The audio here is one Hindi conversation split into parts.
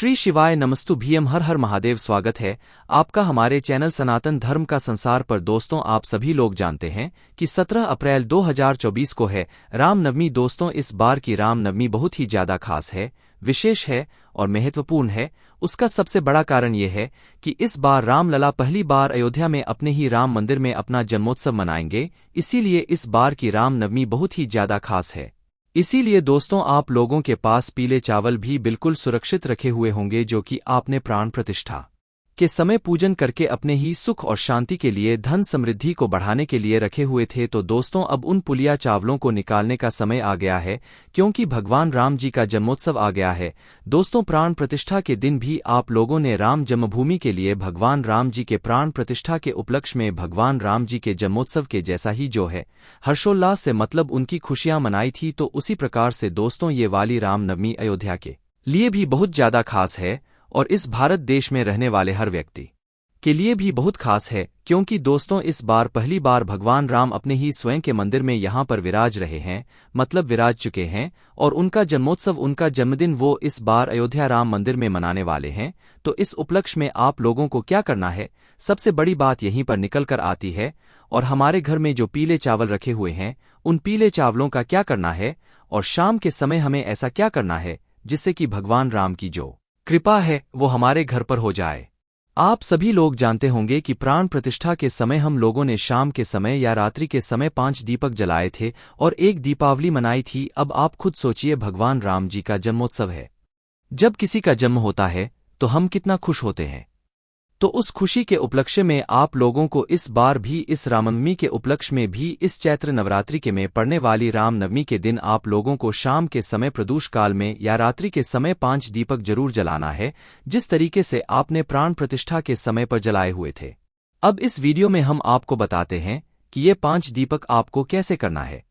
श्री शिवाय नमस्तु भीम हर हर महादेव। स्वागत है आपका हमारे चैनल सनातन धर्म का संसार पर। दोस्तों, आप सभी लोग जानते हैं कि 17 अप्रैल 2024 को है रामनवमी। दोस्तों, इस बार की रामनवमी बहुत ही ज्यादा खास है, विशेष है और महत्वपूर्ण है। उसका सबसे बड़ा कारण यह है कि इस बार रामलला पहली बार अयोध्या में अपने ही राम मंदिर में अपना जन्मोत्सव मनाएंगे, इसीलिए इस बार की रामनवमी बहुत ही ज्यादा खास है। इसीलिए दोस्तों, आप लोगों के पास पीले चावल भी बिल्कुल सुरक्षित रखे हुए होंगे, जो कि आपने प्राण प्रतिष्ठा के समय पूजन करके अपने ही सुख और शांति के लिए, धन समृद्धि को बढ़ाने के लिए रखे हुए थे। तो दोस्तों, अब उन पुलिया चावलों को निकालने का समय आ गया है, क्योंकि भगवान राम जी का जन्मोत्सव आ गया है। दोस्तों, प्राण प्रतिष्ठा के दिन भी आप लोगों ने राम जन्मभूमि के लिए भगवान राम जी के प्राण प्रतिष्ठा के उपलक्ष्य में भगवान राम जी के जन्मोत्सव के जैसा ही जो है हर्षोल्लास से मतलब उनकी खुशियां मनाई थी। तो उसी प्रकार से दोस्तों, ये वाली रामनवमी अयोध्या के लिए भी बहुत ज्यादा खास है और इस भारत देश में रहने वाले हर व्यक्ति के लिए भी बहुत खास है, क्योंकि दोस्तों, इस बार पहली बार भगवान राम अपने ही स्वयं के मंदिर में यहाँ पर विराज रहे हैं, मतलब विराज चुके हैं, और उनका जन्मोत्सव, उनका जन्मदिन वो इस बार अयोध्या राम मंदिर में मनाने वाले हैं। तो इस उपलक्ष्य में आप लोगों को क्या करना है, सबसे बड़ी बात यहीं पर निकल कर आती है। और हमारे घर में जो पीले चावल रखे हुए हैं, उन पीले चावलों का क्या करना है, और शाम के समय हमें ऐसा क्या करना है जिससे कि भगवान राम की जो कृपा है वो हमारे घर पर हो जाए। आप सभी लोग जानते होंगे कि प्राण प्रतिष्ठा के समय हम लोगों ने शाम के समय या रात्रि के समय 5 दीपक जलाए थे और एक दीपावली मनाई थी। अब आप खुद सोचिए, भगवान राम जी का जन्मोत्सव है, जब किसी का जन्म होता है तो हम कितना खुश होते हैं। तो उस खुशी के उपलक्ष्य में आप लोगों को इस बार भी, इस रामनवमी के उपलक्ष्य में भी, इस चैत्र नवरात्रि के में पड़ने वाली रामनवमी के दिन आप लोगों को शाम के समय प्रदोष काल में या रात्रि के समय 5 दीपक जरूर जलाना है, जिस तरीके से आपने प्राण प्रतिष्ठा के समय पर जलाए हुए थे। अब इस वीडियो में हम आपको बताते हैं कि ये 5 दीपक आपको कैसे करना है,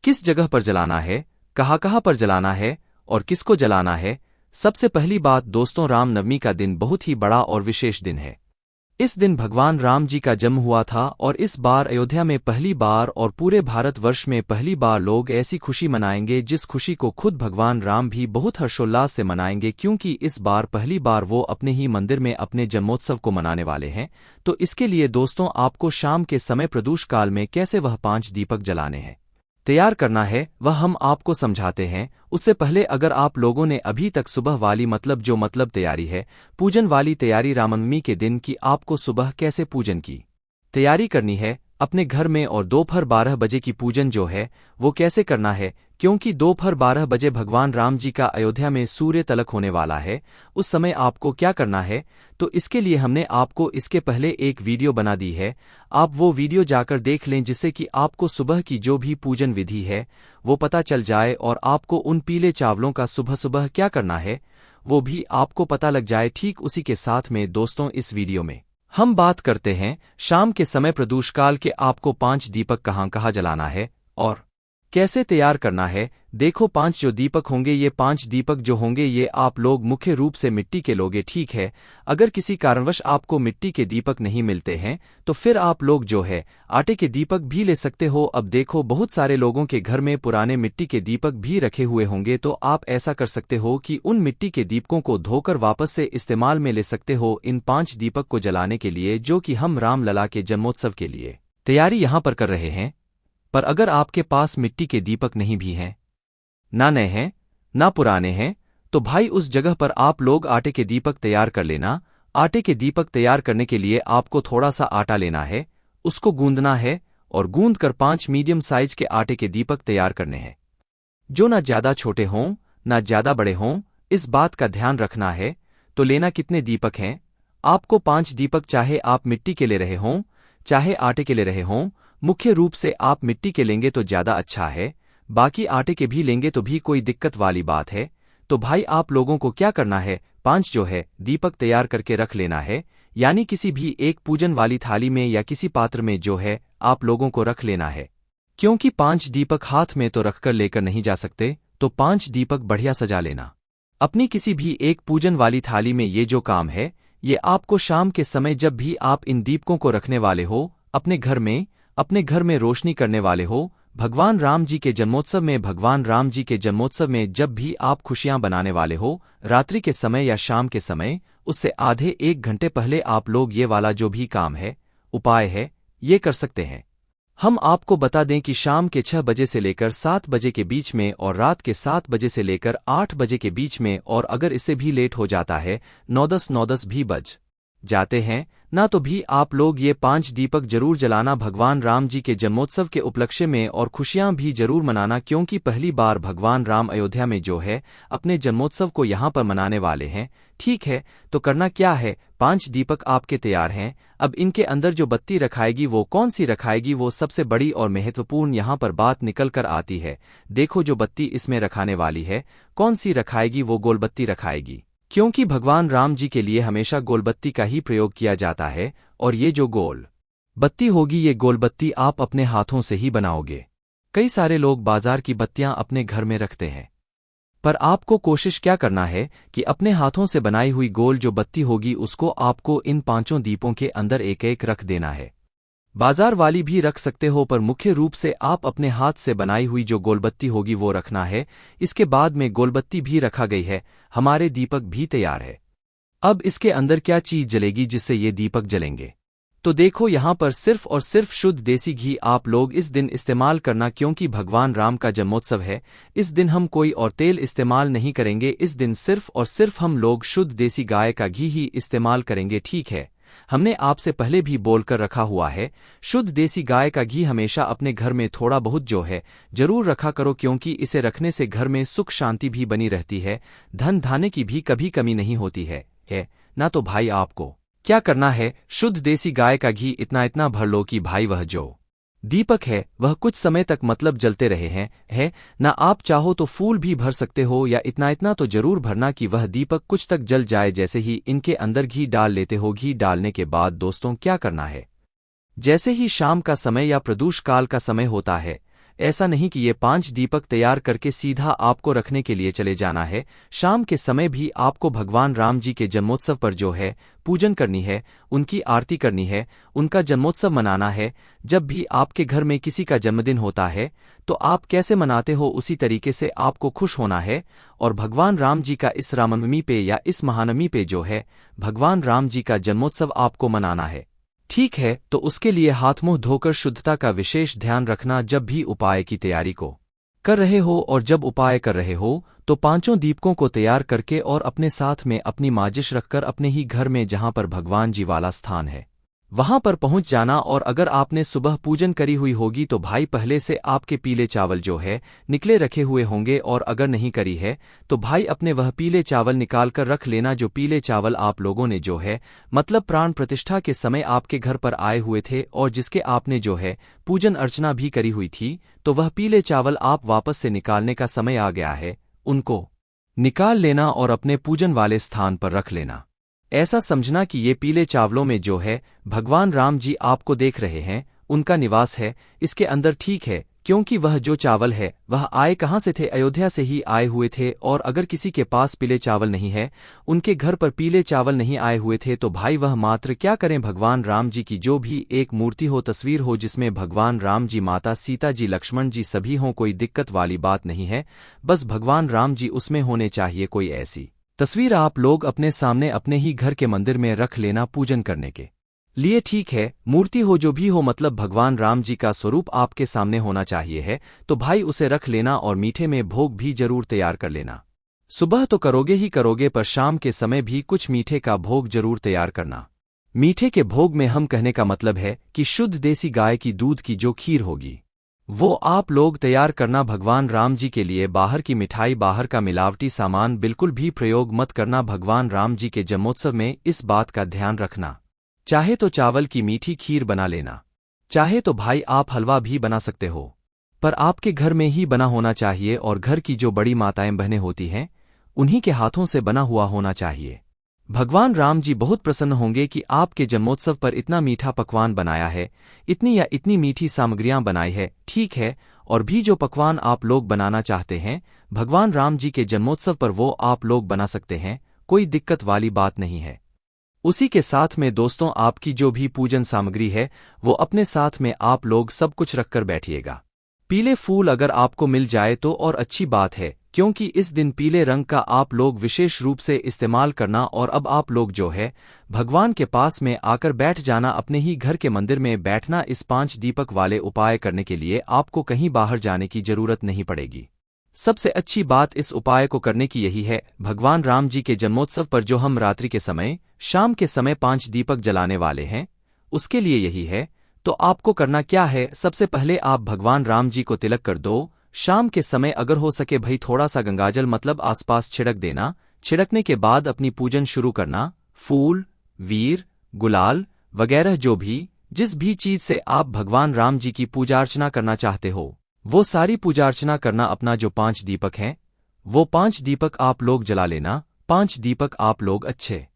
किस जगह पर जलाना है, कहाँ पर जलाना है और किसको जलाना है। सबसे पहली बात दोस्तों, रामनवमी का दिन बहुत ही बड़ा और विशेष दिन है। इस दिन भगवान राम जी का जन्म हुआ था और इस बार अयोध्या में पहली बार और पूरे भारतवर्ष में पहली बार लोग ऐसी खुशी मनाएंगे जिस खुशी को खुद भगवान राम भी बहुत हर्षोल्लास से मनाएंगे, क्योंकि इस बार पहली बार वो अपने ही मंदिर में अपने जन्मोत्सव को मनाने वाले हैं। तो इसके लिए दोस्तों, आपको शाम के समय प्रदोष काल में कैसे वह 5 दीपक जलाने हैं, तैयार करना है, वह हम आपको समझाते हैं। उससे पहले अगर आप लोगों ने अभी तक सुबह वाली मतलब तैयारी है, पूजन वाली तैयारी रामनवमी के दिन की, आपको सुबह कैसे पूजन की तैयारी करनी है अपने घर में, और दोपहर 12 बजे की पूजन जो है वो कैसे करना है, क्योंकि दोपहर 12 बजे भगवान राम जी का अयोध्या में सूर्य तलक होने वाला है। उस समय आपको क्या करना है, तो इसके लिए हमने आपको इसके पहले एक वीडियो बना दी है, आप वो वीडियो जाकर देख लें, जिससे कि आपको सुबह की जो भी पूजन विधि है वो पता चल जाए और आपको उन पीले चावलों का सुबह सुबह क्या करना है वो भी आपको पता लग जाए। ठीक उसी के साथ में दोस्तों, इस वीडियो में हम बात करते हैं शाम के समय प्रदोष काल के आपको 5 दीपक कहाँ जलाना है और कैसे तैयार करना है। देखो, 5 जो दीपक होंगे, ये 5 दीपक जो होंगे ये आप लोग मुख्य रूप से मिट्टी के लोगे, ठीक है। अगर किसी कारणवश आपको मिट्टी के दीपक नहीं मिलते हैं तो फिर आप लोग जो है आटे के दीपक भी ले सकते हो। अब देखो, बहुत सारे लोगों के घर में पुराने मिट्टी के दीपक भी रखे हुए होंगे, तो आप ऐसा कर सकते हो कि उन मिट्टी के दीपकों को धोकर वापस से इस्तेमाल में ले सकते हो इन 5 दीपक को जलाने के लिए, जो कि हम रामलला के जन्मोत्सव के लिए तैयारी यहाँ पर कर रहे हैं। पर अगर आपके पास मिट्टी के दीपक नहीं भी हैं, ना नए हैं ना पुराने हैं, तो भाई उस जगह पर आप लोग आटे के दीपक तैयार कर लेना। आटे के दीपक तैयार करने के लिए आपको थोड़ा सा आटा लेना है, उसको गूंदना है और गूंद कर 5 मीडियम साइज के आटे के दीपक तैयार करने हैं, जो ना ज्यादा छोटे हों ना ज्यादा बड़े हों। इस बात का ध्यान रखना है। तो लेना कितने दीपक हैं, आपको 5 दीपक, चाहे आप मिट्टी के ले रहे हों चाहे आटे के ले रहे हों। मुख्य रूप से आप मिट्टी के लेंगे तो ज्यादा अच्छा है, बाकी आटे के भी लेंगे तो भी कोई दिक्कत वाली बात है। तो भाई आप लोगों को क्या करना है, 5 जो है दीपक तैयार करके रख लेना है, यानी किसी भी एक पूजन वाली थाली में या किसी पात्र में जो है आप लोगों को रख लेना है, क्योंकि 5 दीपक हाथ में तो रखकर लेकर नहीं जा सकते। तो 5 दीपक बढ़िया सजा लेना अपनी किसी भी एक पूजन वाली थाली में। ये जो काम है ये आपको शाम के समय, जब भी आप इन दीपकों को रखने वाले हो अपने घर में रोशनी करने वाले हो, भगवान राम जी के जन्मोत्सव में भगवान राम जी के जन्मोत्सव में जब भी आप खुशियां बनाने वाले हो, रात्रि के समय या शाम के समय, उससे आधे एक घंटे पहले आप लोग ये वाला जो भी काम है, उपाय है, ये कर सकते हैं। हम आपको बता दें कि शाम के 6 बजे से लेकर 7 बजे के बीच में और रात के 7 बजे से लेकर 8 बजे के बीच में, और अगर इससे भी लेट हो जाता है, 9:10 भी बज जाते हैं ना, तो भी आप लोग ये 5 दीपक जरूर जलाना भगवान राम जी के जन्मोत्सव के उपलक्ष्य में, और खुशियां भी जरूर मनाना, क्योंकि पहली बार भगवान राम अयोध्या में जो है अपने जन्मोत्सव को यहां पर मनाने वाले हैं। ठीक है, तो करना क्या है, 5 दीपक आपके तैयार हैं। अब इनके अंदर जो बत्ती रखाएगी वो कौन सी रखाएगी, वो सबसे बड़ी और महत्वपूर्ण यहां पर बात निकल कर आती है। देखो, जो बत्ती इसमें रखाने वाली है, कौन सी रखाएगी, वो गोलबत्ती रखाएगी, क्योंकि भगवान राम जी के लिए हमेशा गोलबत्ती का ही प्रयोग किया जाता है। और ये जो गोल बत्ती होगी, ये गोलबत्ती आप अपने हाथों से ही बनाओगे। कई सारे लोग बाजार की बत्तियां अपने घर में रखते हैं, पर आपको कोशिश क्या करना है कि अपने हाथों से बनाई हुई गोल जो बत्ती होगी उसको आपको इन 5 दीपों के अंदर एक एक रख देना है। बाजार वाली भी रख सकते हो, पर मुख्य रूप से आप अपने हाथ से बनाई हुई जो गोलबत्ती होगी वो रखना है। इसके बाद में गोलबत्ती भी रखा गई है, हमारे दीपक भी तैयार है। अब इसके अंदर क्या चीज जलेगी जिससे ये दीपक जलेंगे, तो देखो यहां पर सिर्फ और सिर्फ शुद्ध देसी घी आप लोग इस दिन इस्तेमाल करना, क्योंकि भगवान राम का जन्मोत्सव है। इस दिन हम कोई और तेल इस्तेमाल नहीं करेंगे, इस दिन सिर्फ और सिर्फ हम लोग शुद्ध देसी गाय का घी ही इस्तेमाल करेंगे। ठीक है, हमने आपसे पहले भी बोलकर रखा हुआ है, शुद्ध देसी गाय का घी हमेशा अपने घर में थोड़ा बहुत जो है जरूर रखा करो, क्योंकि इसे रखने से घर में सुख शांति भी बनी रहती है, धन धान्य की भी कभी कमी नहीं होती है ना। तो भाई आपको क्या करना है, शुद्ध देसी गाय का घी इतना इतना भर लो कि भाई वह जो दीपक है वह कुछ समय तक मतलब जलते रहे हैं ना। आप चाहो तो फूल भी भर सकते हो, या इतना इतना तो जरूर भरना कि वह दीपक कुछ तक जल जाए। जैसे ही इनके अंदर घी डाल लेते हो, घी डालने के बाद दोस्तों क्या करना है, जैसे ही शाम का समय या प्रदोष काल का समय होता है, ऐसा नहीं कि ये 5 दीपक तैयार करके सीधा आपको रखने के लिए चले जाना है। शाम के समय भी आपको भगवान राम जी के जन्मोत्सव पर जो है पूजन करनी है, उनकी आरती करनी है, उनका जन्मोत्सव मनाना है। जब भी आपके घर में किसी का जन्मदिन होता है तो आप कैसे मनाते हो उसी तरीके से आपको खुश होना है, और भगवान राम जी का इस रामनवमी पे या इस महानवमी पे जो है भगवान राम जी का जन्मोत्सव आपको मनाना है। ठीक है, तो उसके लिए हाथ मुंह धोकर शुद्धता का विशेष ध्यान रखना जब भी उपाय की तैयारी को कर रहे हो। और जब उपाय कर रहे हो तो 5 दीपकों को तैयार करके और अपने साथ में अपनी माजिश रखकर अपने ही घर में जहां पर भगवान जी वाला स्थान है वहां पर पहुंच जाना। और अगर आपने सुबह पूजन करी हुई होगी तो भाई पहले से आपके पीले चावल जो है निकले रखे हुए होंगे, और अगर नहीं करी है तो भाई अपने वह पीले चावल निकाल कर रख लेना। जो पीले चावल आप लोगों ने जो है मतलब प्राण प्रतिष्ठा के समय आपके घर पर आए हुए थे और जिसके आपने जो है पूजन अर्चना भी करी हुई थी, तो वह पीले चावल आप वापस से निकालने का समय आ गया है, उनको निकाल लेना और अपने पूजन वाले स्थान पर रख लेना। ऐसा समझना कि ये पीले चावलों में जो है भगवान राम जी आपको देख रहे हैं, उनका निवास है इसके अंदर। ठीक है, क्योंकि वह जो चावल है वह आए कहाँ से थे, अयोध्या से ही आए हुए थे। और अगर किसी के पास पीले चावल नहीं है, उनके घर पर पीले चावल नहीं आए हुए थे, तो भाई वह मात्र क्या करें, भगवान राम जी की जो भी एक मूर्ति हो, तस्वीर हो, जिसमें भगवान राम जी, माता सीता जी, लक्ष्मण जी सभी हों, कोई दिक्कत वाली बात नहीं है, बस भगवान राम जी उसमें होने चाहिए। कोई ऐसी तस्वीर आप लोग अपने सामने अपने ही घर के मंदिर में रख लेना पूजन करने के लिए। ठीक है, मूर्ति हो जो भी हो, मतलब भगवान राम जी का स्वरूप आपके सामने होना चाहिए है, तो भाई उसे रख लेना। और मीठे में भोग भी जरूर तैयार कर लेना। सुबह तो करोगे ही करोगे, पर शाम के समय भी कुछ मीठे का भोग जरूर तैयार करना। मीठे के भोग में हम कहने का मतलब है कि शुद्ध देसी गाय की दूध की जो खीर होगी वो आप लोग तैयार करना भगवान राम जी के लिए। बाहर की मिठाई, बाहर का मिलावटी सामान बिल्कुल भी प्रयोग मत करना भगवान राम जी के जन्मोत्सव में, इस बात का ध्यान रखना। चाहे तो चावल की मीठी खीर बना लेना, चाहे तो भाई आप हलवा भी बना सकते हो, पर आपके घर में ही बना होना चाहिए, और घर की जो बड़ी माताएं बहनें होती हैं उन्हीं के हाथों से बना हुआ होना चाहिए। भगवान राम जी बहुत प्रसन्न होंगे कि आपके जन्मोत्सव पर इतना मीठा पकवान बनाया है, इतनी या इतनी मीठी सामग्रियां बनाई है। ठीक है, और भी जो पकवान आप लोग बनाना चाहते हैं भगवान राम जी के जन्मोत्सव पर, वो आप लोग बना सकते हैं, कोई दिक्कत वाली बात नहीं है। उसी के साथ में दोस्तों आपकी जो भी पूजन सामग्री है वो अपने साथ में आप लोग सब कुछ रखकर बैठिएगा। पीले फूल अगर आपको मिल जाए तो और अच्छी बात है, क्योंकि इस दिन पीले रंग का आप लोग विशेष रूप से इस्तेमाल करना। और अब आप लोग जो है भगवान के पास में आकर बैठ जाना, अपने ही घर के मंदिर में बैठना। इस 5 दीपक वाले उपाय करने के लिए आपको कहीं बाहर जाने की जरूरत नहीं पड़ेगी। सबसे अच्छी बात इस उपाय को करने की यही है, भगवान राम जी के जन्मोत्सव पर जो हम रात्रि के समय, शाम के समय 5 दीपक जलाने वाले हैं, उसके लिए यही है। तो आपको करना क्या है, सबसे पहले आप भगवान राम जी को तिलक कर दो। शाम के समय अगर हो सके भाई थोड़ा सा गंगाजल मतलब आसपास छिड़क देना। छिड़कने के बाद अपनी पूजन शुरू करना। फूल, वीर, गुलाल वगैरह जो भी जिस भी चीज से आप भगवान राम जी की पूजा अर्चना करना चाहते हो, वो सारी पूजा अर्चना करना। अपना जो 5 दीपक हैं, वो 5 दीपक आप लोग जला लेना। 5 दीपक आप लोग अच्छे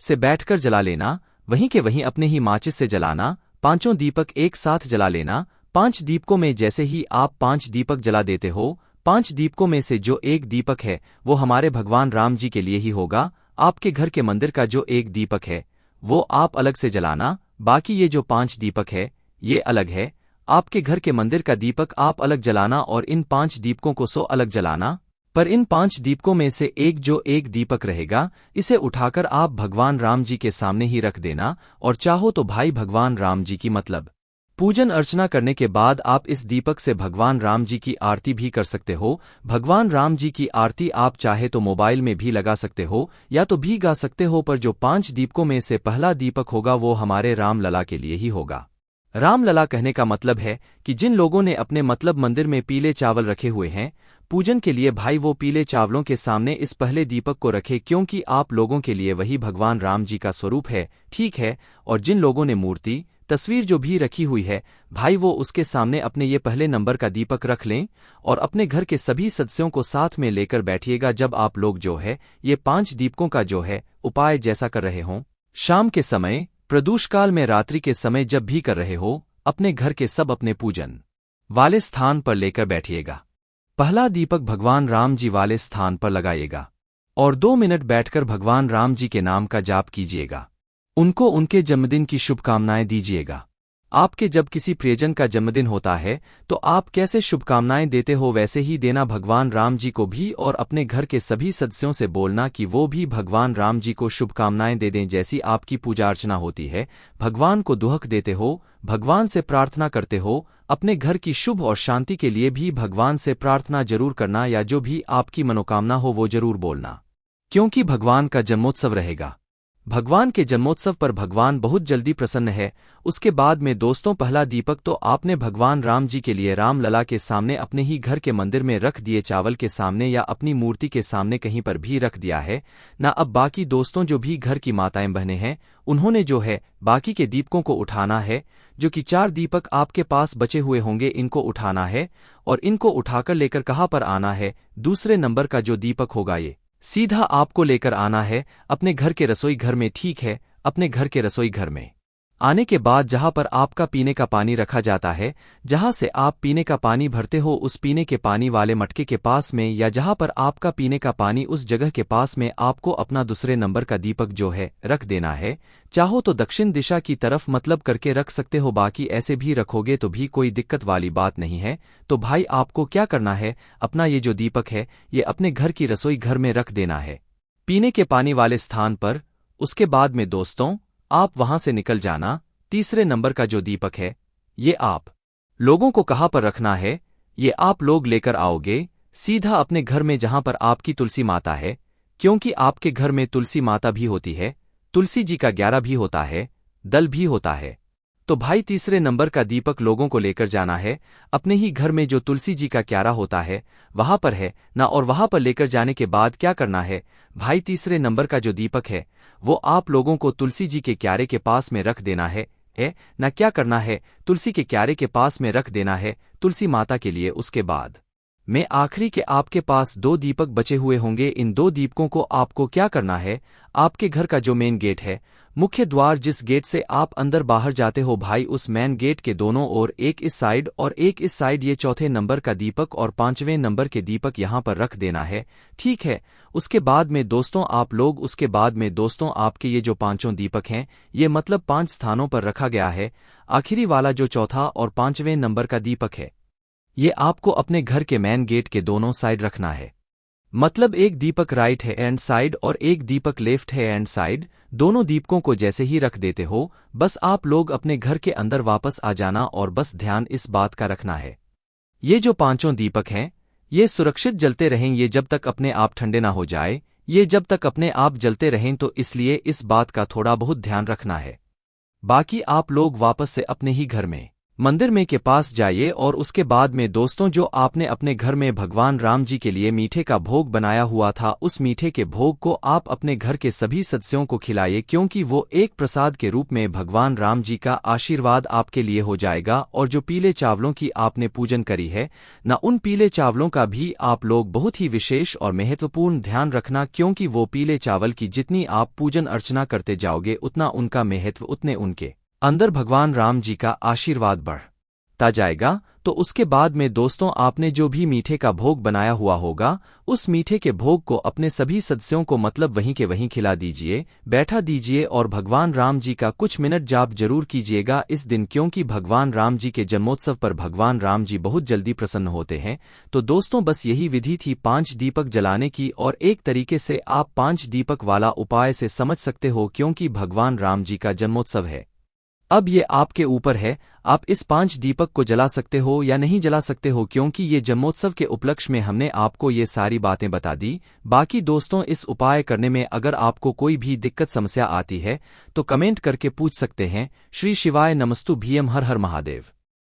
से बैठकर जला लेना, वहीं के वहीं अपने ही माचिस से जलाना। 5 दीपक एक साथ जला लेना। 5 दीपकों में जैसे ही आप 5 दीपक जला देते हो, 5 दीपकों में से जो एक दीपक है वो हमारे भगवान राम जी के लिए ही होगा। आपके घर के मंदिर का जो एक दीपक है वो आप अलग से जलाना। बाकी ये जो 5 दीपक है ये अलग है। आपके घर के मंदिर का दीपक आप अलग जलाना और इन 5 दीपकों को 100 अलग जलाना। पर इन 5 दीपकों में से एक दीपक रहेगा, इसे उठाकर आप भगवान राम जी के सामने ही रख देना। और चाहो तो भाई भगवान राम जी की मतलब पूजन अर्चना करने के बाद आप इस दीपक से भगवान राम जी की आरती भी कर सकते हो। भगवान राम जी की आरती आप चाहे तो मोबाइल में भी लगा सकते हो या तो भी गा सकते हो। पर जो 5 दीपकों में से पहला दीपक होगा वो हमारे राम लला के लिए ही होगा। राम लला कहने का मतलब है कि जिन लोगों ने अपने मतलब मंदिर में पीले चावल रखे हुए हैं पूजन के लिए, भाई वो पीले चावलों के सामने इस पहले दीपक को रखे, क्योंकि आप लोगों के लिए वही भगवान राम जी का स्वरूप है, ठीक है। और जिन लोगों ने मूर्ति तस्वीर जो भी रखी हुई है, भाई वो उसके सामने अपने ये पहले नंबर का दीपक रख लें और अपने घर के सभी सदस्यों को साथ में लेकर बैठिएगा। जब आप लोग जो है ये 5 दीपकों का जो है उपाय जैसा कर रहे हों, शाम के समय, प्रदोषकाल में, रात्रि के समय, जब भी कर रहे हो, अपने घर के सब अपने पूजन वाले स्थान पर लेकर बैठिएगा। पहला दीपक भगवान राम जी वाले स्थान पर लगाइएगा और 2 मिनट बैठकर भगवान राम जी के नाम का जाप कीजिएगा। उनको उनके जन्मदिन की शुभकामनाएं दीजिएगा। आपके जब किसी प्रियजन का जन्मदिन होता है तो आप कैसे शुभकामनाएं देते हो वैसे ही देना भगवान राम जी को भी, और अपने घर के सभी सदस्यों से बोलना कि वो भी भगवान राम जी को शुभकामनाएं दे दें। जैसी आपकी पूजा अर्चना होती है, भगवान को दुहक देते हो, भगवान से प्रार्थना करते हो, अपने घर की शुभ और शांति के लिए भी भगवान से प्रार्थना जरूर करना, या जो भी आपकी मनोकामना हो वो जरूर बोलना, क्योंकि भगवान का जन्मोत्सव रहेगा। भगवान के जन्मोत्सव पर भगवान बहुत जल्दी प्रसन्न है। उसके बाद में दोस्तों पहला दीपक तो आपने भगवान राम जी के लिए राम लला के सामने अपने ही घर के मंदिर में रख दिए, चावल के सामने या अपनी मूर्ति के सामने कहीं पर भी रख दिया है ना। अब बाकी दोस्तों जो भी घर की माताएं बहनें हैं, उन्होंने जो है बाकी के दीपकों को उठाना है। जो कि 4 दीपक आपके पास बचे हुए होंगे, इनको उठाना है और इनको उठाकर लेकर कहाँ पर आना है, दूसरे नंबर का जो दीपक होगा ये सीधा आपको लेकर आना है अपने घर के रसोई घर में, ठीक है। अपने घर के रसोई घर में आने के बाद जहां पर आपका पीने का पानी रखा जाता है, जहां से आप पीने का पानी भरते हो, उस पीने के पानी वाले मटके के पास में या जहां पर आपका पीने का पानी उस जगह के पास में आपको अपना दूसरे नंबर का दीपक जो है रख देना है। चाहो तो दक्षिण दिशा की तरफ मतलब करके रख सकते हो, बाकी ऐसे भी रखोगे तो भी कोई दिक्कत वाली बात नहीं है। तो भाई आपको क्या करना है, अपना ये जो दीपक है ये अपने घर की रसोई घर में रख देना है, पीने के पानी वाले स्थान पर। उसके बाद में दोस्तों आप वहां से निकल जाना। तीसरे नंबर का जो दीपक है ये आप लोगों को कहाँ पर रखना है, ये आप लोग लेकर आओगे सीधा अपने घर में जहां पर आपकी तुलसी माता है, क्योंकि आपके घर में तुलसी माता भी होती है, तुलसी जी का 11 भी होता है, दल भी होता है। तो भाई तीसरे नंबर का दीपक लोगों को लेकर जाना है अपने ही घर में जो तुलसी जी का 11 होता है वहां पर है ना। और वहां पर लेकर जाने के बाद क्या करना है भाई, तीसरे नंबर का जो दीपक है वो आप लोगों को तुलसी जी के क्यारे के पास में रख देना है ना। क्या करना है, तुलसी के क्यारे के पास में रख देना है तुलसी माता के लिए। उसके बाद में आखिरी के आपके पास 2 दीपक बचे हुए होंगे। इन 2 दीपकों को आपको क्या करना है, आपके घर का जो मेन गेट है, मुख्य द्वार, जिस गेट से आप अंदर बाहर जाते हो भाई, उस मेन गेट के दोनों ओर, एक इस साइड और एक इस साइड, ये चौथे नंबर का दीपक और 5वें नंबर के दीपक यहां पर रख देना है, ठीक है। उसके बाद में दोस्तों आपके ये जो 5 दीपक हैं ये मतलब 5 स्थानों पर रखा गया है। आखिरी वाला जो चौथा और 5वें नंबर का दीपक है ये आपको अपने घर के मेन गेट के दोनों साइड रखना है। मतलब एक दीपक राइट हैंड साइड और एक दीपक लेफ्ट हैंड साइड, दोनों दीपकों को जैसे ही रख देते हो, बस आप लोग अपने घर के अंदर वापस आ जाना और बस ध्यान इस बात का रखना है, ये जो पांचों दीपक हैं, ये सुरक्षित जलते रहें, ये जब तक अपने आप ठंडे ना हो जाए, ये जब तक अपने आप जलते रहें, तो इसलिए इस बात का थोड़ा बहुत ध्यान रखना है। बाकी आप लोग वापस से अपने ही घर में मंदिर में के पास जाइए और उसके बाद में दोस्तों जो आपने अपने घर में भगवान राम जी के लिए मीठे का भोग बनाया हुआ था, उस मीठे के भोग को आप अपने घर के सभी सदस्यों को खिलाइए, क्योंकि वो एक प्रसाद के रूप में भगवान राम जी का आशीर्वाद आपके लिए हो जाएगा। और जो पीले चावलों की आपने पूजन करी है न, उन पीले चावलों का भी आप लोग बहुत ही विशेष और महत्वपूर्ण ध्यान रखना, क्योंकि वो पीले चावल की जितनी आप पूजन अर्चना करते जाओगे, उतना उनका महत्व, उतने उनके अंदर भगवान राम जी का आशीर्वाद बढ़ता जाएगा। तो उसके बाद में दोस्तों आपने जो भी मीठे का भोग बनाया हुआ होगा, उस मीठे के भोग को अपने सभी सदस्यों को मतलब वहीं के वहीं खिला दीजिए, बैठा दीजिए और भगवान राम जी का कुछ मिनट जाप जरूर कीजिएगा इस दिन, क्योंकि भगवान राम जी के जन्मोत्सव पर भगवान राम जी बहुत जल्दी प्रसन्न होते हैं। तो दोस्तों बस यही विधि थी 5 दीपक जलाने की, और एक तरीके से आप 5 दीपक वाला उपाय से समझ सकते हो, क्योंकि भगवान राम जी का जन्मोत्सव है। अब ये आपके ऊपर है, आप इस 5 दीपक को जला सकते हो या नहीं जला सकते हो, क्योंकि ये जन्मोत्सव के उपलक्ष्य में हमने आपको ये सारी बातें बता दी। बाकी दोस्तों इस उपाय करने में अगर आपको कोई भी दिक्कत समस्या आती है तो कमेंट करके पूछ सकते हैं। श्री शिवाय नमस्तु भीम, हर हर महादेव।